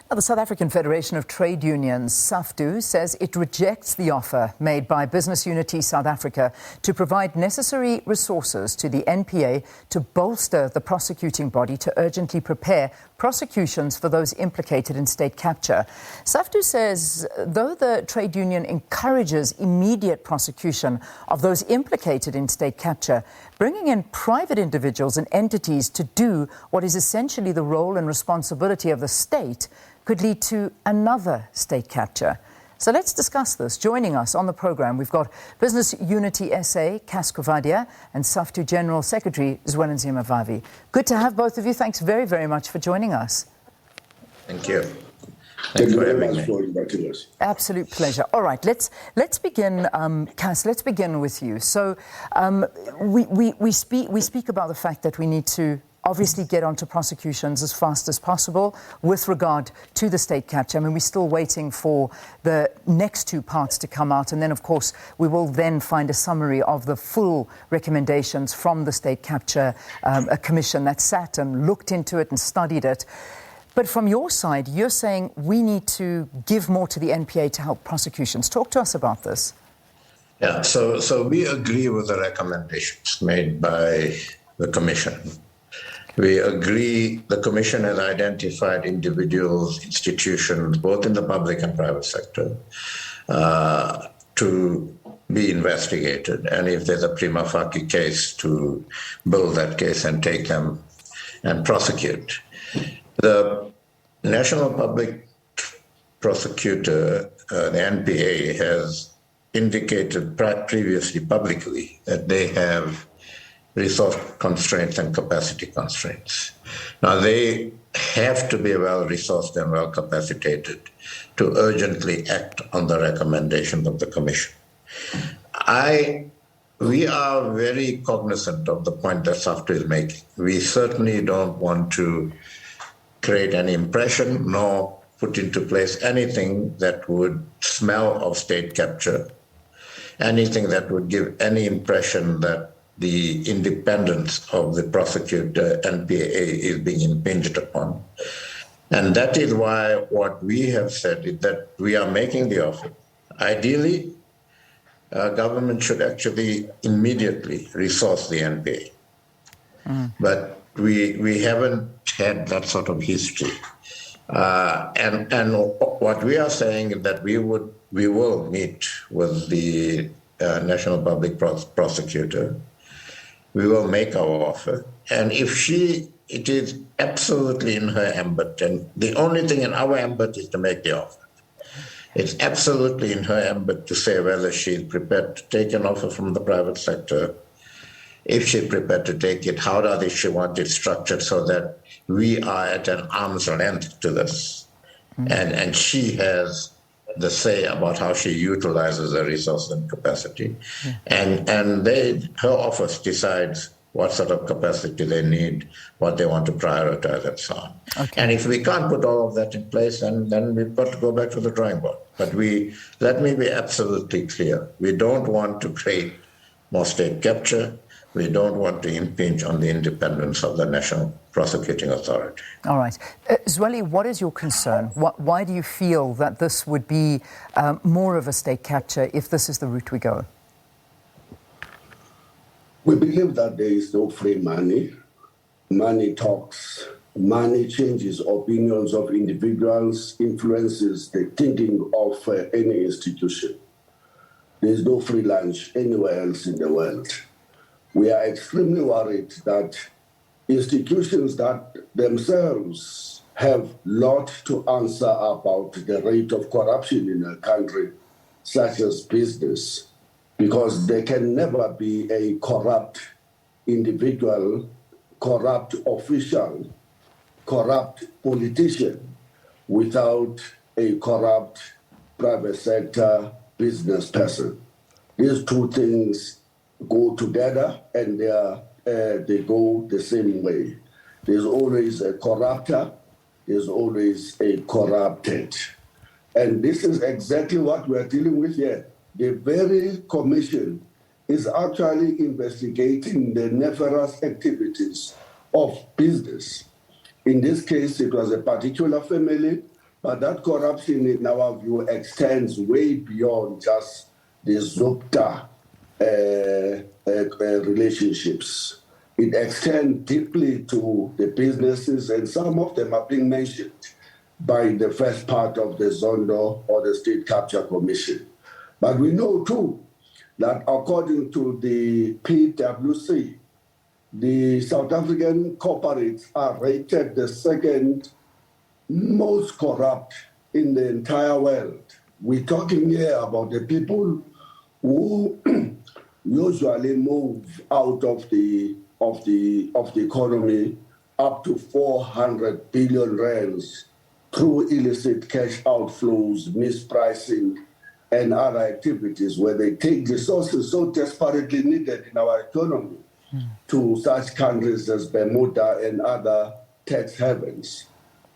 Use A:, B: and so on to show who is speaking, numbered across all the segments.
A: The South African Federation of Trade Unions, SAFTU, says it rejects the offer made by Business Unity South Africa to provide necessary resources to the NPA to bolster the prosecuting body to urgently prepare prosecutions for those implicated in state capture. SAFTU says though the trade union encourages immediate prosecution of those implicated in state capture, bringing in private individuals and entities to do what is essentially the role and responsibility of the state could lead to another state capture. So let's discuss this. Joining us on the program, we've got Business Unity SA, Cas Coovadia, and SAFTU General Secretary Zwelinzima Vavi. Good to have both of you. Thanks very, very much for joining us.
B: Thank you.
C: Thank you very much for inviting us.
A: Absolute pleasure. All right, let's begin, Cas. Let's begin with you. So we speak about the fact that we need to obviously get onto prosecutions as fast as possible with regard to the state capture. I mean, we're still waiting for the next two parts to come out, and then, of course, we will then find a summary of the full recommendations from the state capture a commission that sat and looked into it and studied it. But from your side, you're saying we need to give more to the NPA to help prosecutions. Talk to us about this.
B: Yeah, so we agree with the recommendations made by the Commission. We agree the Commission has identified individuals, institutions, both in the public and private sector, to be investigated. And if there's a prima facie case, to build that case and take them and prosecute. The National Public Prosecutor, the NPA, has indicated previously publicly that they have resource constraints and capacity constraints. Now, they have to be well-resourced and well-capacitated to urgently act on the recommendations of the Commission. We are very cognizant of the point that SAFTU is making. We certainly don't want to create any impression nor put into place anything that would smell of state capture, anything that would give any impression that the independence of the prosecutor, NPA, is being impinged upon. And that is why what we have said is that we are making the offer. Ideally, government should actually immediately resource the NPA. But we haven't had that sort of history. And what we are saying is that we will meet with the National Public Prosecutor. We will make our offer. And if it is absolutely in her ambit, and the only thing in our ambit is to make the offer. It's absolutely in her ambit to say whether she's prepared to take an offer from the private sector. If she's prepared to take it, how does she want it structured so that we are at an arm's length to this? And she has the say about how she utilizes the resource and capacity. And her office decides what sort of capacity they need, what they want to prioritize, and so on. Okay. And if we can't put all of that in place, then we've got to go back to the drawing board. But let me be absolutely clear. We don't want to create more state capture. We don't want to impinge on the independence of the National Prosecuting Authority.
A: All right. Zweli, what is your concern? Why do you feel that this would be more of a state capture if this is the route we go?
C: We believe that there is no free money. Money talks. Money changes opinions of individuals, influences the thinking of any institution. There is no free lunch anywhere else in the world. We are extremely worried that institutions that themselves have a lot to answer about the rate of corruption in a country, such as business, because there can never be a corrupt individual, corrupt official, corrupt politician without a corrupt private sector business person. These two things go together, and they go the same way. There's always a corrupter, there's always a corrupted. And this is exactly what we're dealing with here. The very commission is actually investigating the nefarious activities of business. In this case, it was a particular family, But that corruption, in our view, extends way beyond just the ZUPTA relationships. It extends deeply to the businesses, and some of them are being mentioned by the first part of the Zondo or the State Capture Commission. But we know too that according to the PwC, the South African corporates are rated the second most corrupt in the entire world. We're talking here about the people who usually move out of the economy up to 400 billion rands through illicit cash outflows, mispricing, and other activities where they take resources so desperately needed in our economy to such countries as Bermuda and other tax havens.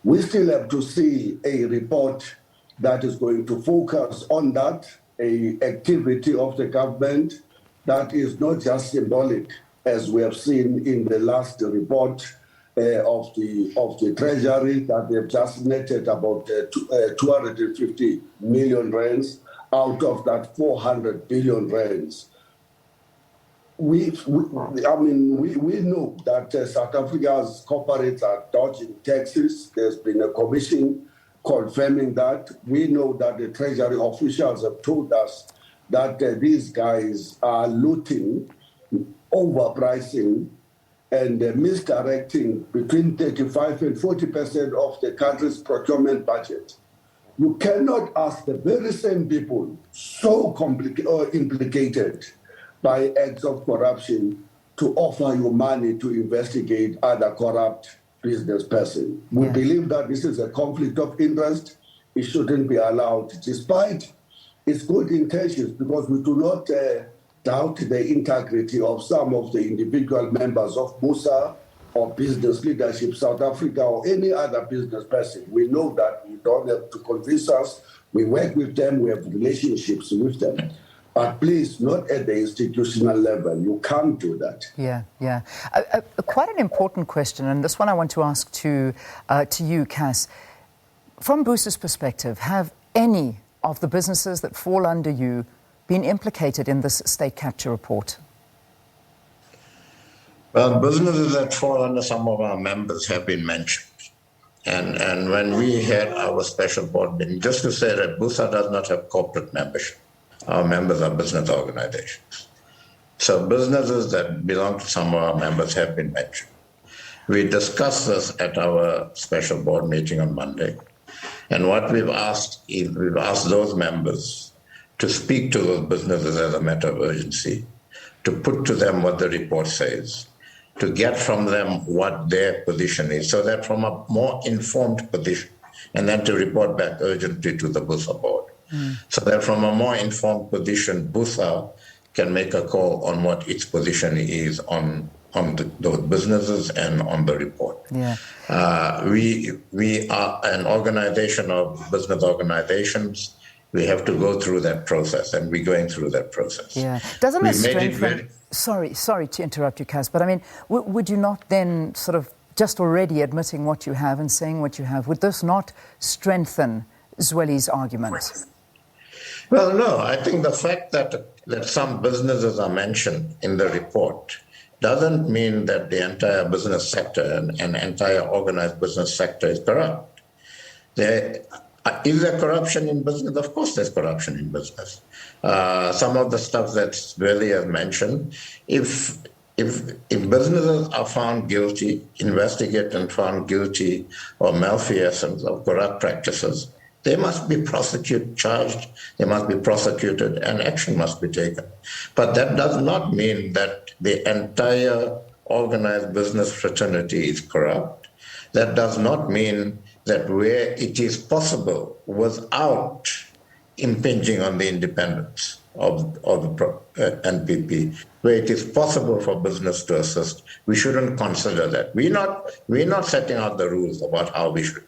C: We still have to see a report that is going to focus on that, a activity of the government that is not just symbolic, as we have seen in the last report of the Treasury, that they've just netted about 250 million rands out of that 400 billion rands. We know that South Africa's corporates are dodging taxes. There's been a commission confirming that. We know that the Treasury officials have told us that these guys are looting, overpricing, and misdirecting between 35 and 40% of the country's procurement budget. You cannot ask the very same people so implicated by acts of corruption to offer you money to investigate other corrupt business person. We believe that this is a conflict of interest. It shouldn't be allowed, despite its good intentions, because we do not doubt the integrity of some of the individual members of BUSA or business leadership South Africa or any other business person. We know that. You don't have to convince us. We work with them. We have relationships with them. But please, not at the institutional level. You can't do that.
A: Yeah. Quite an important question, and this one I want to ask to you, Cas. From BUSA's perspective, have any of the businesses that fall under you been implicated in this state capture report?
B: Well, businesses that fall under some of our members have been mentioned. And when we had our special board meeting, just to say that BUSA does not have corporate membership. Our members are business organizations. So businesses that belong to some of our members have been mentioned. We discussed this at our special board meeting on Monday. And what we've asked is we've asked those members to speak to those businesses as a matter of urgency, to put to them what the report says, to get from them what their position is, so that from a more informed position, and then to report back urgently to the BUSA board. So that from a more informed position, BUSA can make a call on what its position is on those businesses and on the report. We are an organization of business organizations. We have to go through that process, and we're going through that process.
A: Doesn't it strengthen... Sorry to interrupt you, Cas, but I mean, would you not then sort of just already admitting what you have and saying what you have, would this not strengthen Zweli's argument?
B: Well, no. I think the fact that some businesses are mentioned in the report doesn't mean that the entire business sector and entire organized business sector is corrupt. Is there corruption in business? Of course there's corruption in business. Some of the stuff that Zweli has mentioned, if businesses are found guilty, investigated and found guilty of malfeasance, of corrupt practices, they must be charged, they must be prosecuted, and action must be taken. But that does not mean that the entire organized business fraternity is corrupt. That does not mean that where it is possible, without impinging on the independence of the NPP, where it is possible for business to assist, we shouldn't consider that. We're not setting out the rules about how we should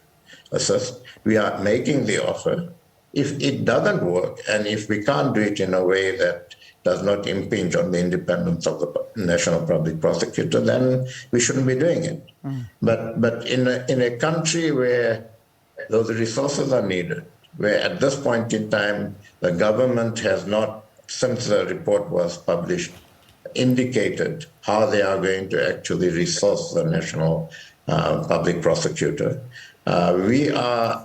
B: assist. We are making the offer. If it doesn't work, and if we can't do it in a way that does not impinge on the independence of the National Public Prosecutor, then we shouldn't be doing it. But in a country where those resources are needed, where at this point in time, the government has not, since the report was published, indicated how they are going to actually resource the National Public Prosecutor. We are,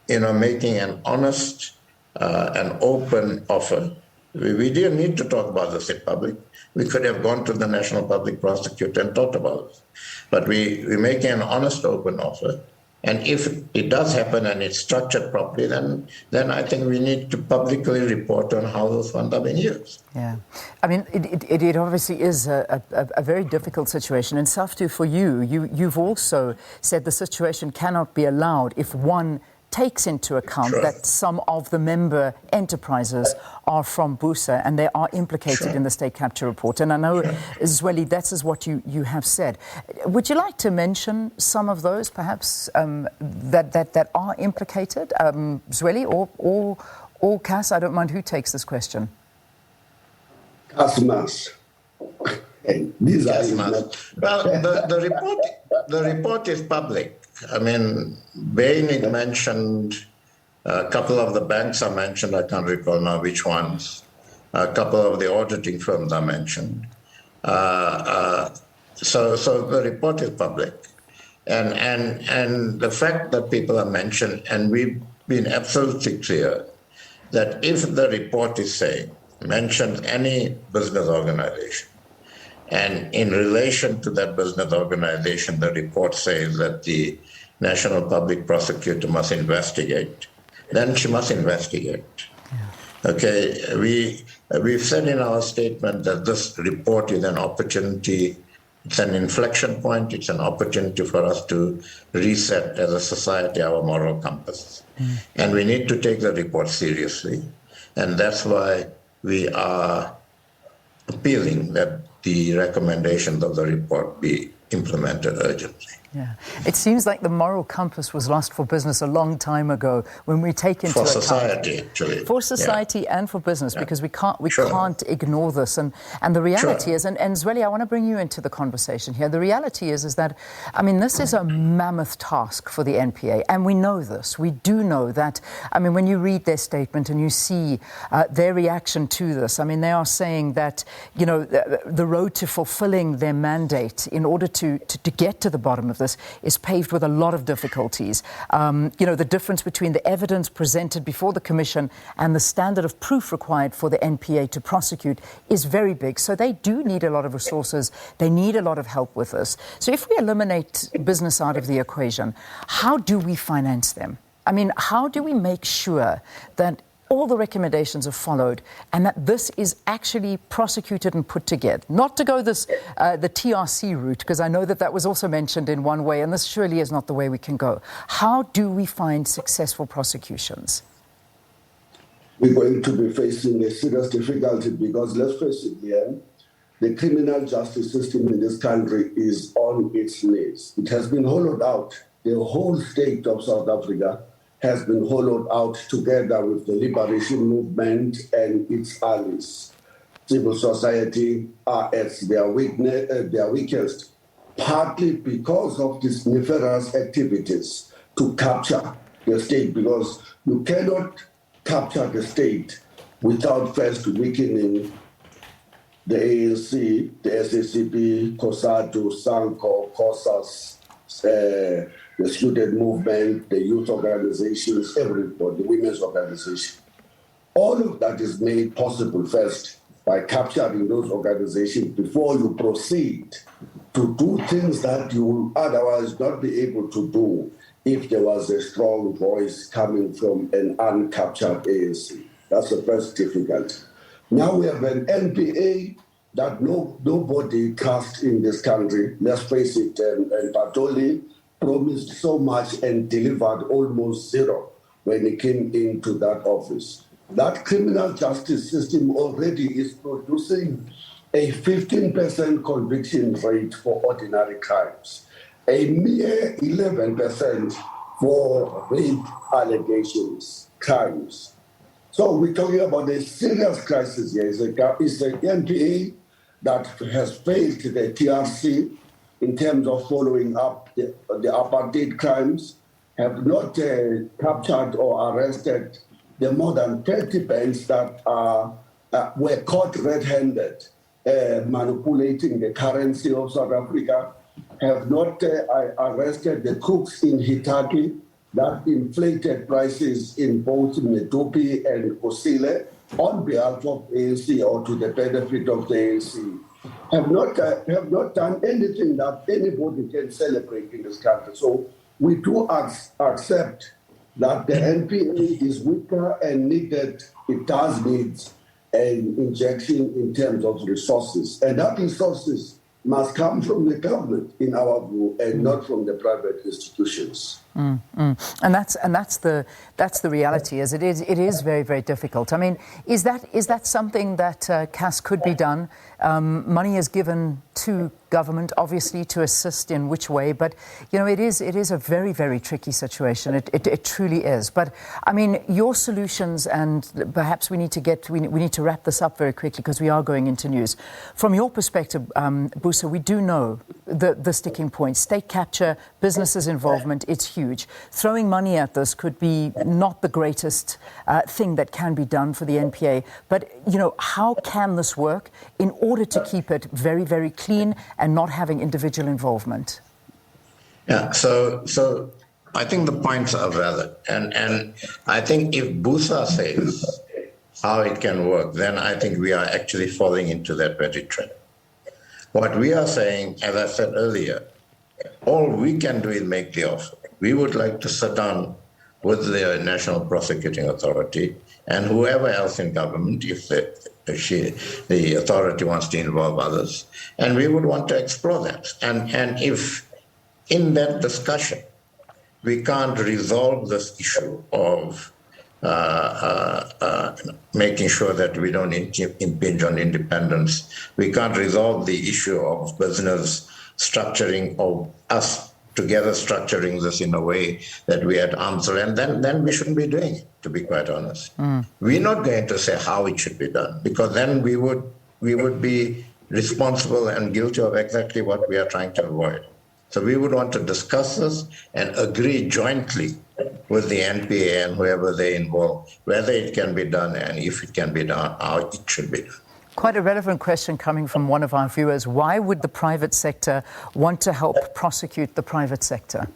B: making an honest and open offer. We didn't need to talk about this in public. We could have gone to the National Public Prosecutor and talked about it. But we're making an honest, open offer. And if it does happen and it's structured properly, then I think we need to publicly report on how those funds are being used.
A: Yeah. I mean, it obviously is a very difficult situation. And SAFTU, for you've also said the situation cannot be allowed if one takes into account that some of the member enterprises are from BUSA and they are implicated in the state capture report. And I know, Zweli, that is what you have said. Would you like to mention some of those, perhaps, that are implicated? Zweli or Cas? I don't mind who takes this question.
C: Cas must. These are
B: well, the report is public. I mean, Bain mentioned, a couple of the banks are mentioned, I can't recall now which ones. A couple of the auditing firms are mentioned. So the report is public. And the fact that people are mentioned, and we've been absolutely clear that if the report is saying, mentions any business organization, and in relation to that business organization, the report says that the National Public Prosecutor must investigate, then she must investigate. Yeah. Okay, we've said in our statement that this report is an opportunity, it's an inflection point, it's an opportunity for us to reset as a society our moral compass. And we need to take the report seriously. And that's why we are appealing that the recommendations of the report be implemented urgently.
A: Yeah, it seems like the moral compass was lost for business a long time ago when we take into account...
B: For society, actually.
A: For society and for business, because we can't ignore this. And the reality is, and Zweli, I want to bring you into the conversation here. The reality is that, I mean, this is a mammoth task for the NPA, and we know this. We do know that, I mean, when you read their statement and you see their reaction to this, I mean, they are saying that, you know, the road to fulfilling their mandate in order to get to the bottom of this is paved with a lot of difficulties. You know, the difference between the evidence presented before the Commission and the standard of proof required for the NPA to prosecute is very big. So they do need a lot of resources. They need a lot of help with this. So if we eliminate business out of the equation, how do we finance them? I mean, how do we make sure that all the recommendations are followed and that this is actually prosecuted and put together? Not to go this the TRC route, because I know that was also mentioned in one way, and this surely is not the way we can go. How do we find successful prosecutions?
C: We're going to be facing a serious difficulty because, let's face it, the criminal justice system in this country is on its knees. It has been hollowed out. The whole state of South Africa has been hollowed out together with the liberation movement and its allies. Civil society are at their weakest, partly because of these nefarious activities to capture the state, because you cannot capture the state without first weakening the ANC, the SABC, COSATU, SANCO, COSAS, the student movement, the youth organizations, everybody, the women's organization. All of that is made possible first by capturing those organizations before you proceed to do things that you will otherwise not be able to do if there was a strong voice coming from an uncaptured ANC. That's the first difficulty. Now we have an NPA that nobody cast in this country. Let's face it, and Patoli promised so much and delivered almost zero when he came into that office. That criminal justice system already is producing a 15% conviction rate for ordinary crimes, a mere 11% for rape allegations, crimes. So we're talking about a serious crisis here. It's the NPA that has failed the TRC in terms of following up the apartheid crimes. have not captured or arrested the more than 30 banks that were caught red-handed manipulating the currency of South Africa, have not arrested the crooks in Hitachi that inflated prices in both Medupi and Kusile on behalf of ANC or to the benefit of the ANC, have not done anything that anybody can celebrate in this country. So we do accept that the NPA is weaker and needed. It does need an injection in terms of resources, and that resources must come from the government, in our view, and not from the private institutions.
A: And that's the reality. As it is very, very difficult. I mean, is that something that Cas could be done? Money is given to government, obviously, to assist in which way, but you know, it is a very, very tricky situation. It truly is. But I mean, your solutions, and perhaps we need to wrap this up very quickly because we are going into news. From your perspective, BUSA, we do know the sticking point: state capture, businesses' involvement. It's huge. Throwing money at this could be not the greatest thing that can be done for the NPA. But, you know, how can this work in order to keep it very, very clean and not having individual involvement?
B: Yeah, so I think the points are valid. And I think if BUSA says how it can work, then I think we are actually falling into that very trap. What we are saying, as I said earlier, all we can do is make the offer. We would like to sit down with the National Prosecuting Authority and whoever else in government, if the authority wants to involve others, and we would want to explore that. And if in that discussion we can't resolve this issue of making sure that we don't impinge on independence, we can't resolve the issue of business structuring, or us together structuring this in a way that we at arm's length, then we shouldn't be doing it, to be quite honest. We're not going to say how it should be done, because then we would be responsible and guilty of exactly what we are trying to avoid. So we would want to discuss this and agree jointly with the NPA and whoever they involve, whether it can be done and if it can be done, how it should be done.
A: Quite a relevant question coming from one of our viewers. Why would the private sector want to help prosecute the private sector?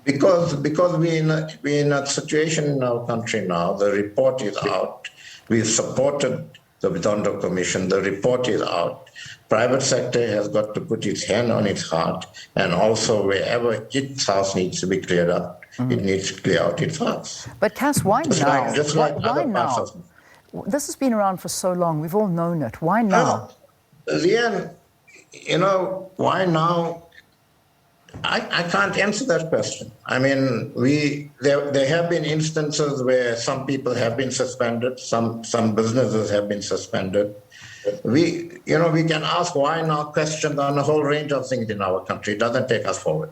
B: Because we're in a situation in our country now. The report is out. We've supported the Bitondo Commission. The report is out. Private sector has got to put its hand on its heart, and also wherever its house needs to be cleared up, it needs to clear out its house.
A: But Cas, why now?
B: Just like
A: why
B: other
A: now?
B: parts of...
A: This has been around for so long. We've all known it. Why now?
B: Leanne, you know, why now? I can't answer that question. I mean, there have been instances where some people have been suspended, some businesses have been suspended. We can ask why now questions on a whole range of things in our country. It doesn't take us forward.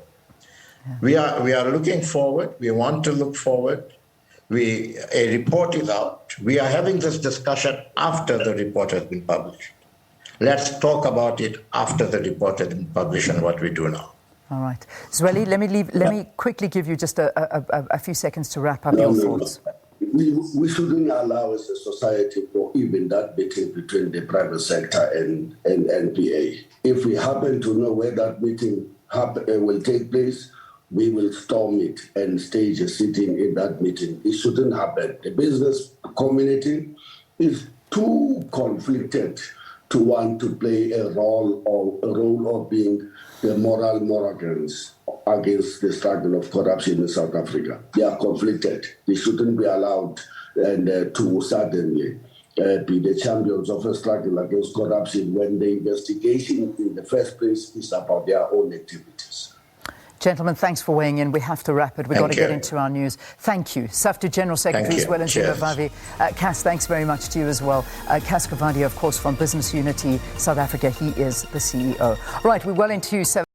B: Yeah. We are looking forward. We want to look forward. A report is out. We are having this discussion after the report has been published. Let's talk about it after the report has been published and what we do now.
A: All right. Zweli, let me quickly give you just a few seconds to wrap up your thoughts.
C: We shouldn't allow as a society for even that meeting between the private sector and NPA. If we happen to know where that meeting will take place, we will storm it and stage a sitting in that meeting. It shouldn't happen. The business community is too conflicted to want to play a role of being the moral moragans against the struggle of corruption in South Africa. They are conflicted. They shouldn't be allowed to suddenly be the champions of a struggle against corruption when the investigation in the first place is about their own activities.
A: Gentlemen, thanks for weighing in. We have to wrap it. We've got to get into our news. Thank you. SAFTU General Secretary Zwelinzima Vavi. Cas, thanks very much to you as well. Cas Coovadia, of course, from Business Unity South Africa. He is the CEO. Right, we're well into